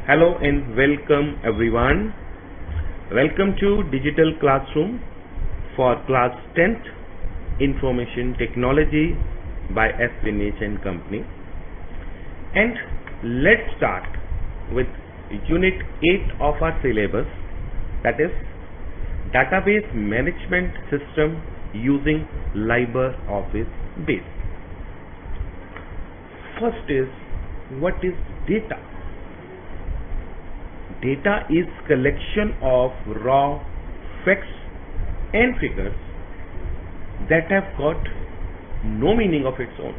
Hello and welcome everyone. Welcome to Digital Classroom for class 10th Information Technology by S.Vinesh and Company. And let's start with Unit 8 of our syllabus, that is Database Management System using Libre Office Base. First is, what is data? Data is collection of raw facts and figures that have got no meaning of its own.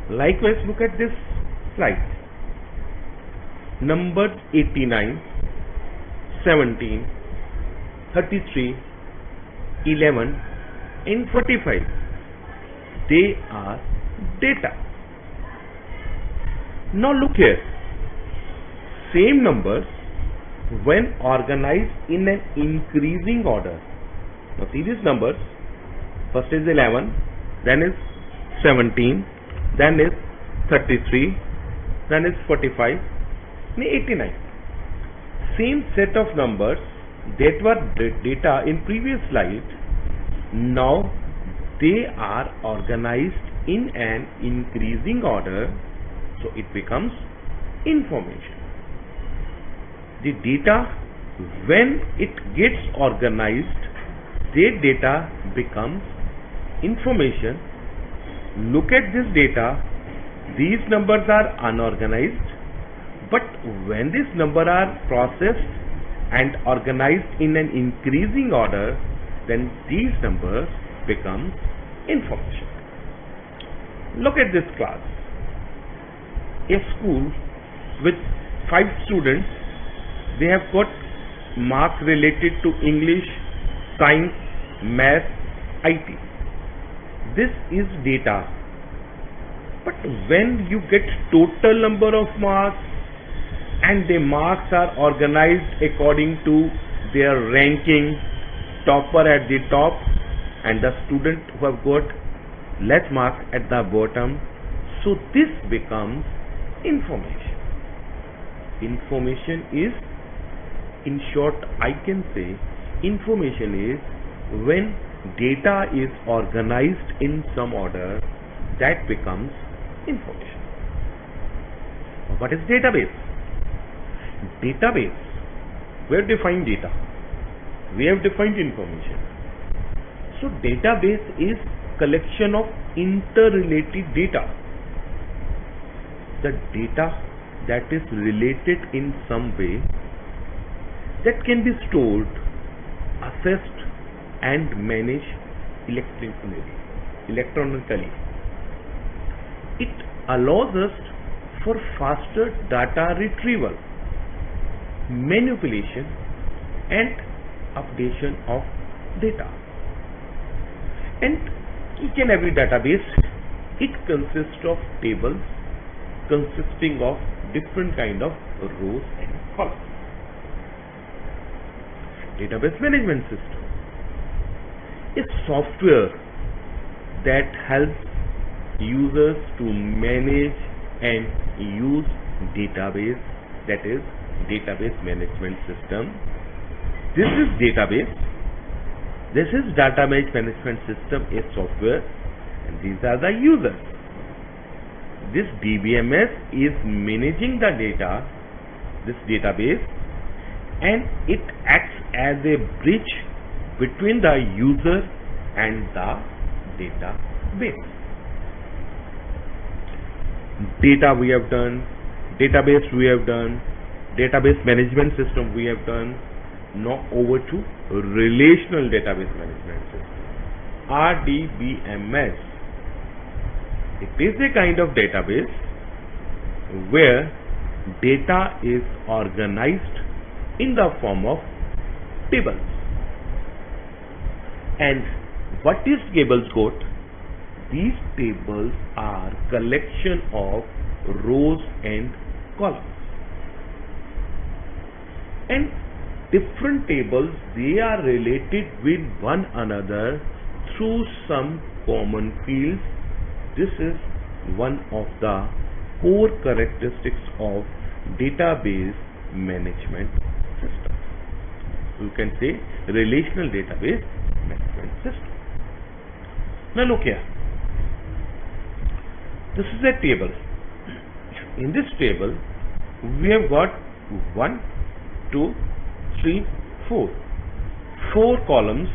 Likewise, look at this slide. Numbers 89, 17, 33, 11 and 45. They are data. Now look here. Same numbers when organized in an increasing order. Now see these numbers. First is 11, then is 17, then is 33, then is 45, and 89. Same set of numbers that were data in previous slide. Now they are organized in an increasing order, so it becomes information. The data, when it gets organized, the data becomes information. Look at this data. These numbers are unorganized, but when these numbers are processed and organized in an increasing order, then these numbers become information. Look at this class. A school with 5 students. They have got marks related to English, Science, Math, IT. This is data. But when you get total number of marks and the marks are organized according to their ranking, topper at the top and the student who have got less marks at the bottom, so this becomes information. Information is, in short, I can say information is when data is organized in some order, that becomes information. What is database? Database, we have defined data, we have defined information. So database is collection of interrelated data. The data that is related in some way, that can be stored, accessed and managed electronically. It allows us for faster data retrieval, manipulation and updation of data. And each and every database, it consists of tables consisting of different kind of rows and columns. Database management system is software that helps users to manage and use database, that is database management system. This is database. This is database management system is software, and these are the users. This DBMS is managing the data, this database, and it acts as a bridge between the user and the database. Data we have done, database we have done, database management system we have done. Now over to relational database management system, RDBMS. It is a kind of database where data is organized in the form of tables. And what is tables got? These tables are collection of rows and columns. And different tables, they are related with one another through some common fields. This is one of the core characteristics of database management system. You can say relational database management system. Now look here. This is a table. In this table, we have got 1, 2, 3, 4. 4 columns.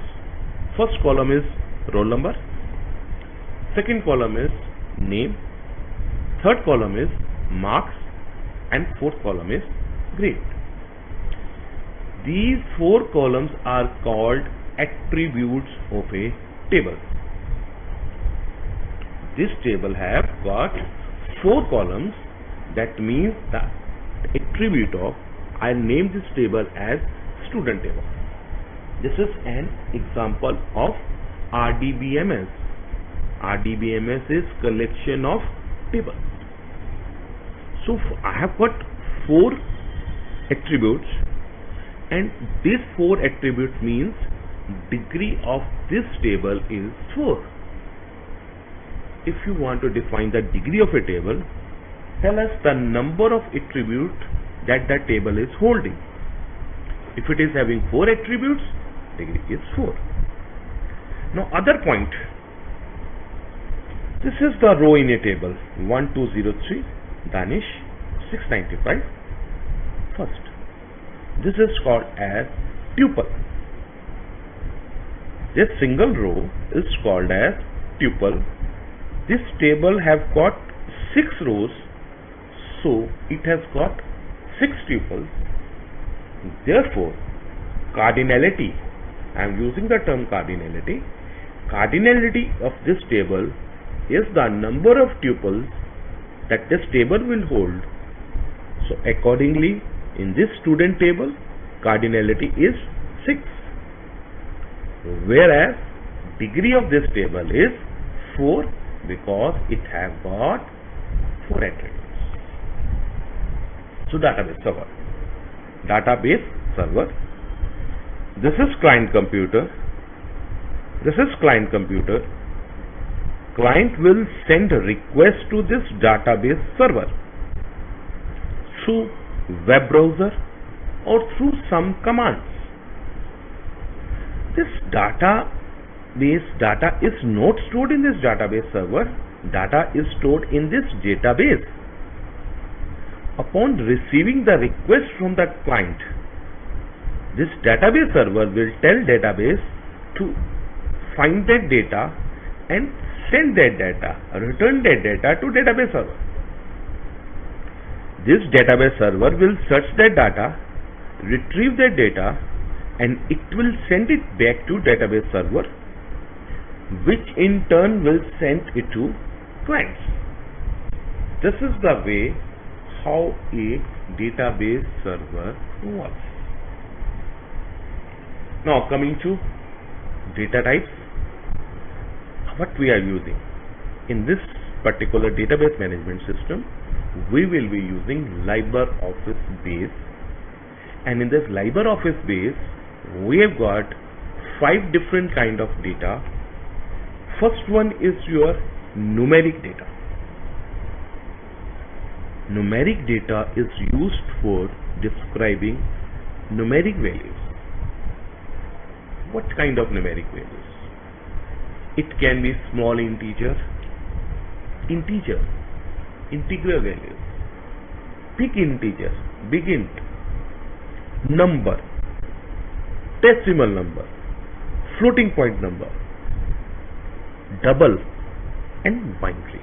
First column is roll number. Second column is name. Third column is marks. And fourth column is grade. These 4 columns are called attributes of a table. This table have got 4 columns. That means the attribute of, I name this table as student table. This is an example of RDBMS. RDBMS is collection of tables. So I have got 4 attributes, and these 4 attributes means degree of this table is 4. If you want to define the degree of a table, tell us the number of attributes that the table is holding. If it is having 4 attributes, degree is 4. Now other point. This is the row in a table. 1203, Danish, 695, first. This is called as tuple. This single row is called as tuple. This table have got 6 rows, so it has got 6 tuples. Therefore, cardinality, I am using the term cardinality. Cardinality of this table is the number of tuples that this table will hold. So accordingly, in this student table, cardinality is 6. Whereas degree of this table is 4 because it has got 4 attributes. So database server. Database server. This is client computer. This is client computer. Client will send a request to this database server through web browser or through some commands. This database data is not stored in this database server. Data is stored in this database. Upon receiving the request from the client, this database server will tell database to find that data and send that data, return that data to database server. This database server will search that data, retrieve that data, and it will send it back to database server, which in turn will send it to clients. This is the way how a database server works. Now coming to data types, what we are using in this particular database management system, we will be using LibreOffice base, and in this LibreOffice base we have got 5 different kind of data. First one is your numeric data. Numeric data is used for describing numeric values. What kind of numeric values? It can be small integer, integral values, big integer, big int, number, decimal number, floating point number, double, and binary.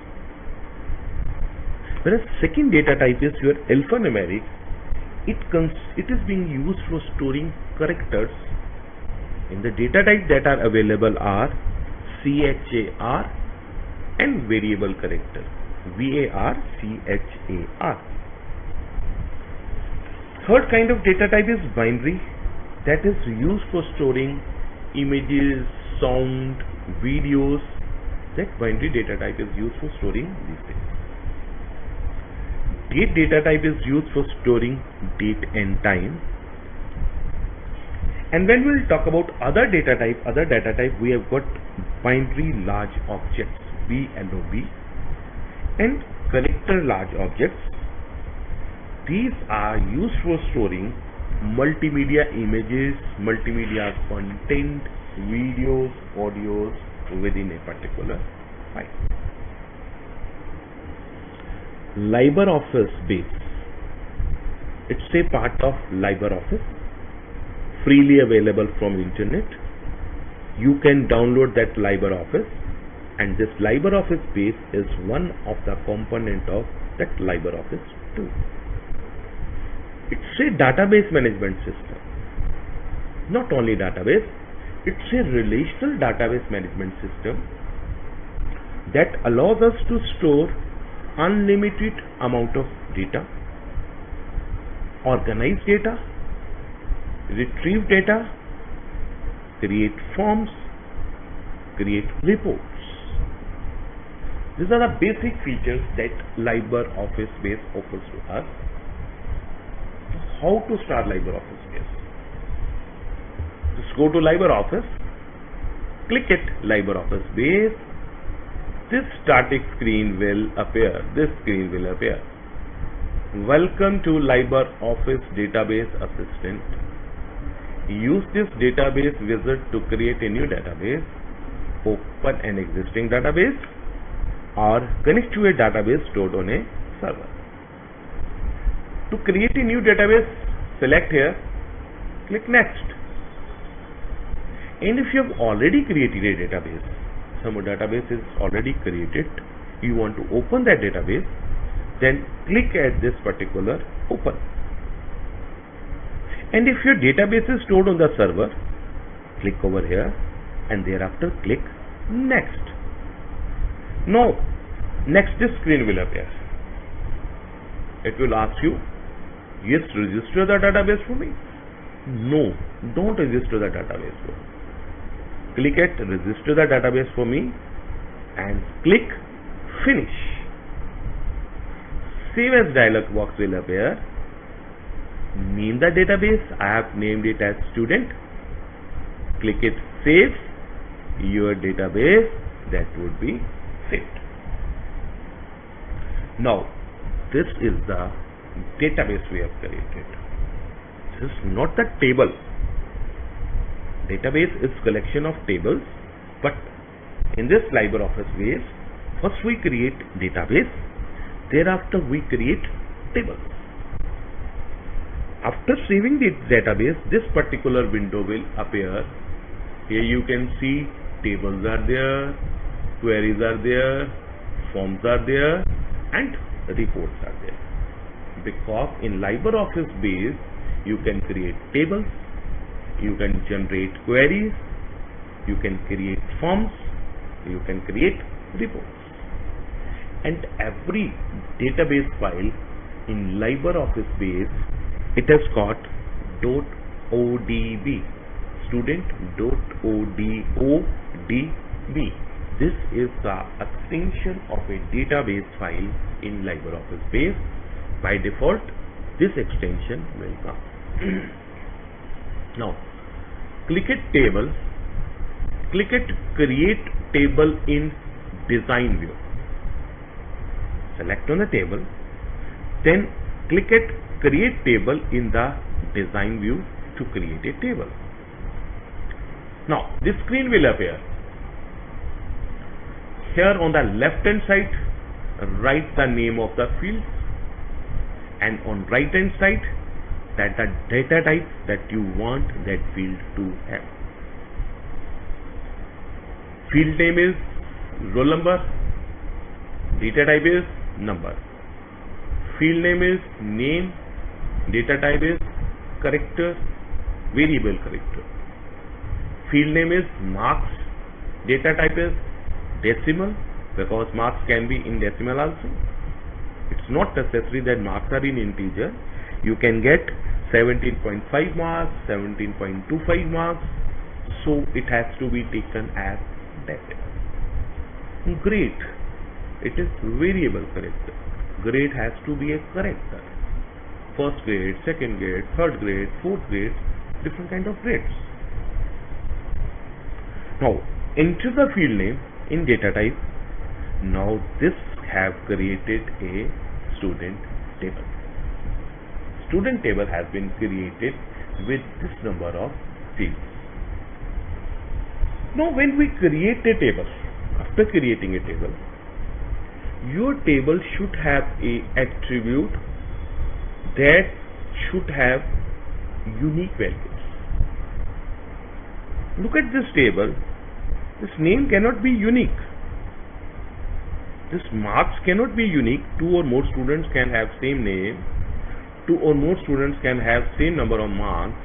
Whereas second data type is your alphanumeric. It is being used for storing characters. In the data type that are available are char and variable character, var, char. Third kind of data type is binary, that is used for storing images, sound, videos. That binary data type is used for storing these things. Date data type is used for storing date and time. And when we will talk about other data type, we have got binary large objects, BLOB, and character large objects. These are used for storing multimedia images, multimedia content, videos, audios within a particular file. LibreOffice base. It's a part of LibreOffice, freely available from internet. You can download that LibreOffice, and this LibreOffice base is one of the component of that LibreOffice too. It's a database management system. Not only database, it's a relational database management system that allows us to store unlimited amount of data, organize data, retrieve data, create forms, create reports. These are the basic features that LibreOffice base offers to us. How to start LibreOffice base? Just go to LibreOffice, click it LibreOffice base. This static screen will appear. This screen will appear. Welcome to LibreOffice Database Assistant. Use this database wizard to create a new database, open an existing database, or connect to a database stored on a server. To create a new database, select here, click Next. And if you have already created a database, some database is already created, you want to open that database, then click at this particular Open. And if your database is stored on the server, click over here and thereafter click Next. Now, next this screen will appear. It will ask you, yes, register the database for me. No, don't register the database for me. Click at register the database for me and click Finish. Save as dialog box will appear. Name the database. I have named it as student. Click it Save. Your database that would be saved. Now, this is the database we have created. This is not the table. Database is collection of tables, but in this LibreOffice base, first we create database, thereafter we create tables. After saving the database, this particular window will appear. Here you can see tables are there, queries are there, forms are there, and reports are there. Because in LibreOffice base, you can create tables, you can generate queries, you can create forms, you can create reports. And every database file in LibreOffice base, it has got .odb, student.odb. This is the extension of a database file in LibreOffice base. By default, this extension will come. Now, click at Table, click at Create Table in Design View. Select on the table, then click at Create Table in the Design View to create a table. Now, this screen will appear. Here on the left hand side, write the name of the field, and on right hand side, that the data type that you want that field to have. Field name is roll number, data type is number. Field name is name, data type is character, variable character. Field name is marks, data type is decimal, because marks can be in decimal also. It's not necessary that marks are in integer. You can get 17.5 marks, 17.25 marks, so it has to be taken as that. Grade, it is variable character. Grade has to be a character. First grade, second grade, third grade, fourth grade, different kind of grades. Now, enter the field name in data type. Now, this have created a student table. Student table has been created with this number of fields. Now when we create a table, after creating a table, your table should have a attribute that should have unique values. Look at this table. This name cannot be unique. This marks cannot be unique. Two or more students can have same name. Two or more students can have same number of marks.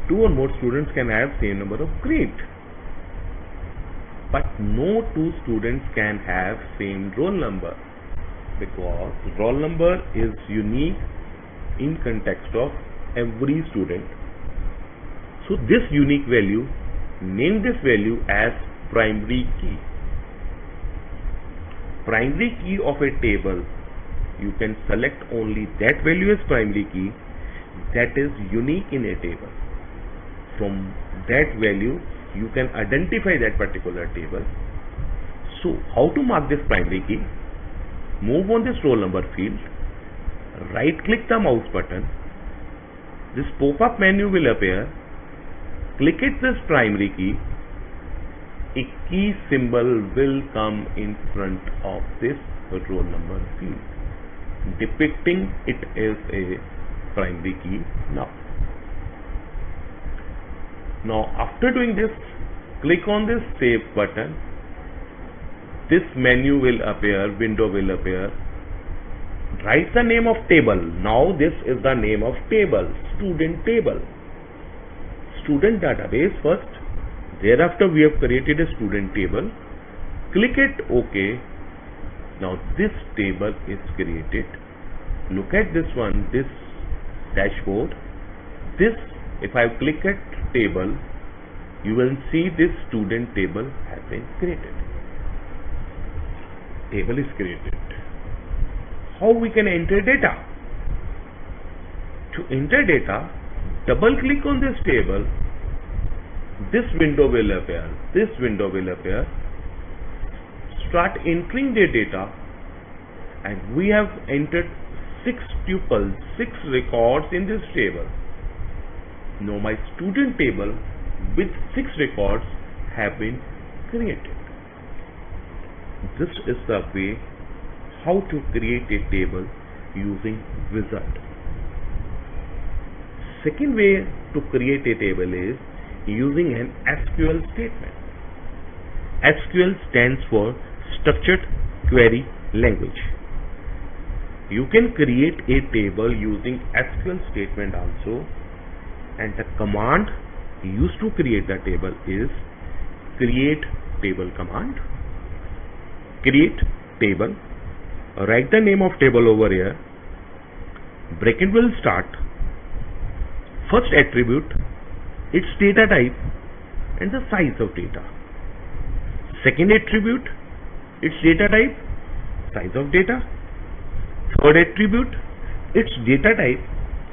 Two or more students can have same number of grade. But no two students can have same roll number, because roll number is unique in context of every student. So this unique value, name this value as primary key. Primary key of a table, you can select only that value as primary key that is unique in a table. From that value you can identify that particular table. So how to mark this primary key? Move on this roll number field, right click the mouse button, this pop-up menu will appear, click it this primary key, a key symbol will come in front of this roll number field depicting it as a primary key. Now after doing this, click on this save button. This menu will appear, window will appear. Write the name of table. Now this is the name of table, student table. Student database first. Thereafter we have created a student table. Click it OK. Now this table is created. Look at this one, this dashboard. This, if I click at table, you will see this student table has been created. Table is created. How we can enter data? To enter data, double click on this table. This window will appear. This window will appear. Start entering the data, and we have entered 6 tuples, 6 records in this table. Now my student table with 6 records have been created. This is the way how to create a table using wizard. Second way to create a table is using an SQL statement. SQL stands for Structured Query Language. You can create a table using SQL statement also, and the command used to create the table is create table command. Create table, write the name of table over here, bracket will start, first attribute, its data type and the size of data. Second attribute, its data type, size of data. Third attribute, its data type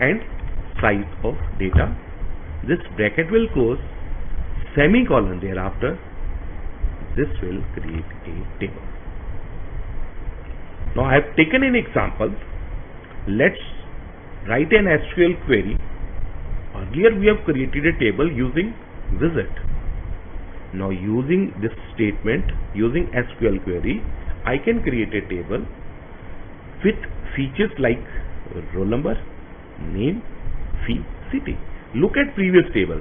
and size of data. This bracket will close, semicolon thereafter. This will create a table. Now I have taken an example. Let's write an SQL query. Earlier we have created a table using wizard. Now using this statement, using SQL query, I can create a table with features like roll number, name, fee, city. Look at previous table.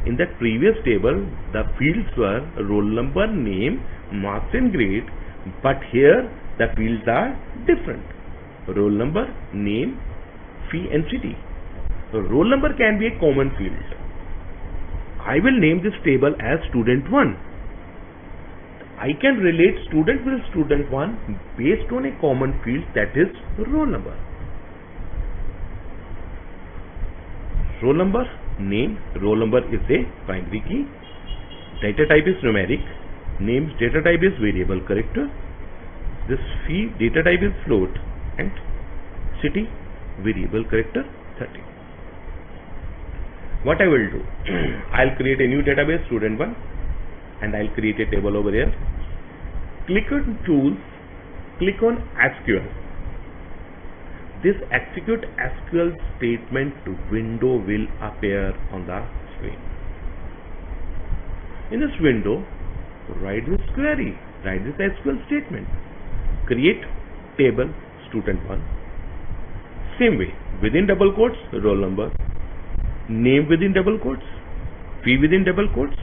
In that previous table, the fields were roll number, name, marks and grade, but here the fields are different. Roll number, name, fee and city. Roll number can be a common field. I will name this table as student 1. I can relate student with student 1 based on a common field, that is roll number. Roll number, name, roll number is a primary key. Data type is numeric. Name's data type is variable character. This fee data type is float, and city variable character 30. What I will do, I'll create a new database student 1 and I'll create a table over here. Click on tools, click on SQL. This execute SQL statement window will appear on the screen. In this window, write this query, write this SQL statement. Create table student1. Same way, within double quotes, roll number, name within double quotes, fee within double quotes,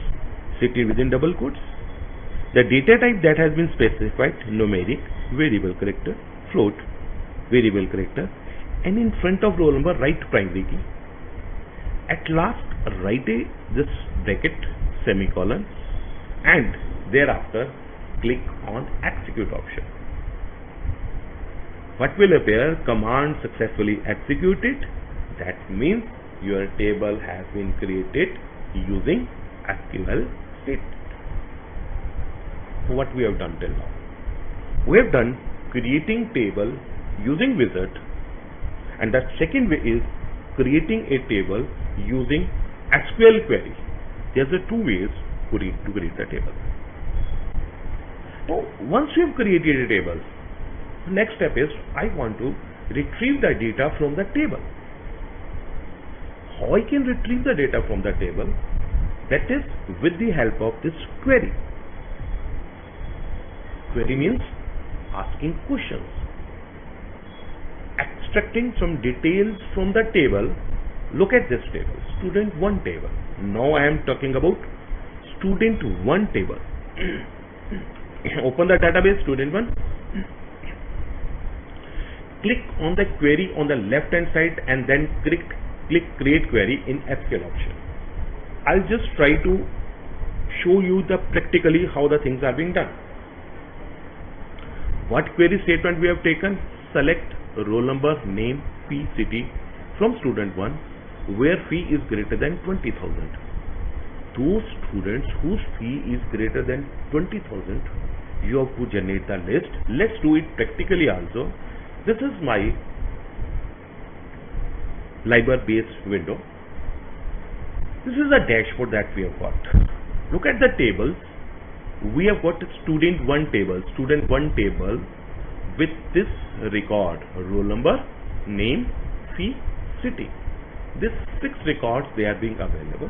city within double quotes. The data type that has been specified, numeric, variable character, float, variable character, and in front of roll number write primary key. At last write this bracket, semicolon, and thereafter click on execute option. What will appear? Command successfully executed. That means your table has been created using SQL statement. What we have done till now? We have done creating table using wizard, and the second way is creating a table using SQL query. There are two ways to create the table. Now, once you have created a table, the next step is I want to retrieve the data from the table. How I can retrieve the data from the table? That is with the help of this query. Query means asking questions, extracting some details from the table. Look at this table, student1 table. Now I am talking about student1 table. Open the database student1. Click on the query on the left hand side and then click create query in SQL option. I'll just try to show you practically how the things are being done. What query statement we have taken? Select roll number, name, fee, city from student1 where fee is greater than 20,000. Those students whose fee is greater than 20,000, you have to generate the list. Let's do it practically also. This is my Libre based window. This is the dashboard that we have got. Look at the tables. We have got student1 table with this record, roll number, name, fee, city. These 6 records, they are being available.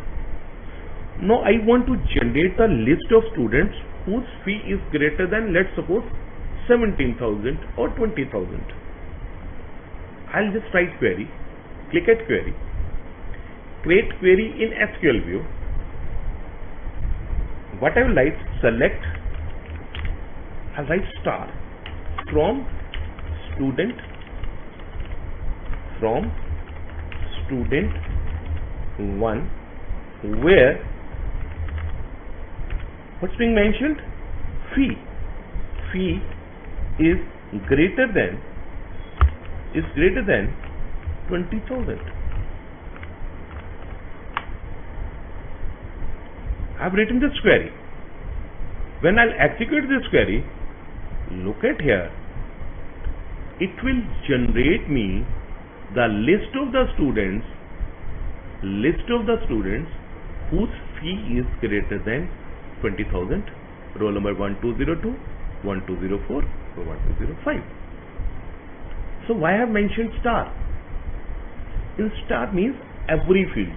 Now I want to generate the list of students whose fee is greater than, let's suppose, 17,000 or 20,000. I'll just write query, click at query, create query in SQL view. What I will write, select, I'll write star from student 1 where what's being mentioned? Fee is greater than 20,000. I've written this query. When I'll execute this query, look at here, it will generate me the list of the students whose fee is greater than 20,000, roll number 1202, 1204 or 1205. So why I have mentioned star? In star means every field.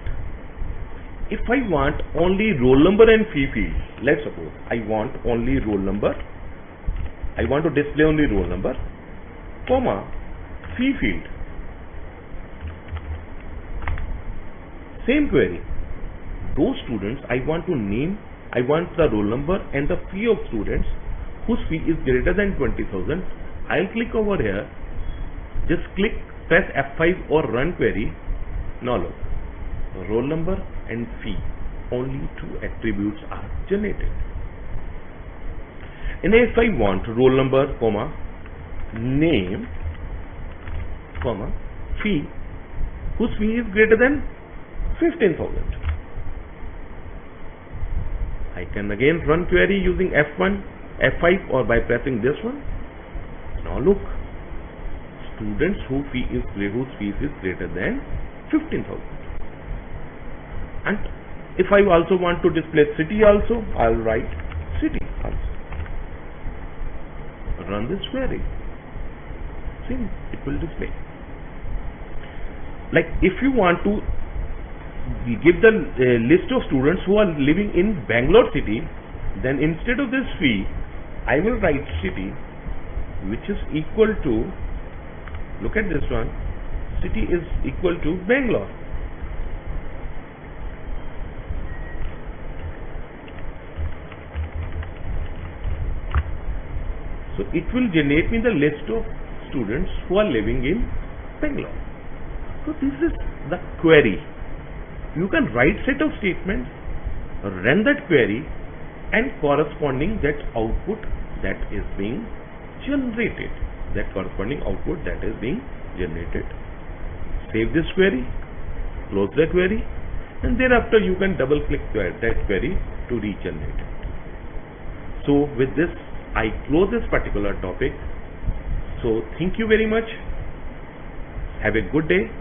If I want only roll number and fee field, let's suppose I want only roll number, I want to display only roll number, comma, fee field. Same query. Those students I want to name, I want the roll number and the fee of students whose fee is greater than 20,000. I'll click over here, just press F5 or run query. Now look, roll number and fee, only 2 attributes are generated. And if I want roll number, comma, name, comma, fee, whose fee is greater than 15,000. I can again run query using F1, F5 or by pressing this one. Now look, students whose fee is greater than 15,000. And if I also want to display city also, I'll write city also. Run this query. Same, it will display. Like if you want to give the list of students who are living in Bangalore city, then instead of this fee, I will write city, which is equal to, look at this one, city is equal to Bangalore. So it will generate me the list of students who are living in Bangalore. So this is the query. You can write set of statements, run that query, and corresponding that output that is being generated. That corresponding output that is being generated. Save this query, close the query, and thereafter you can double click that query to regenerate it. So with this, I close this particular topic. So thank you very much. Have a good day.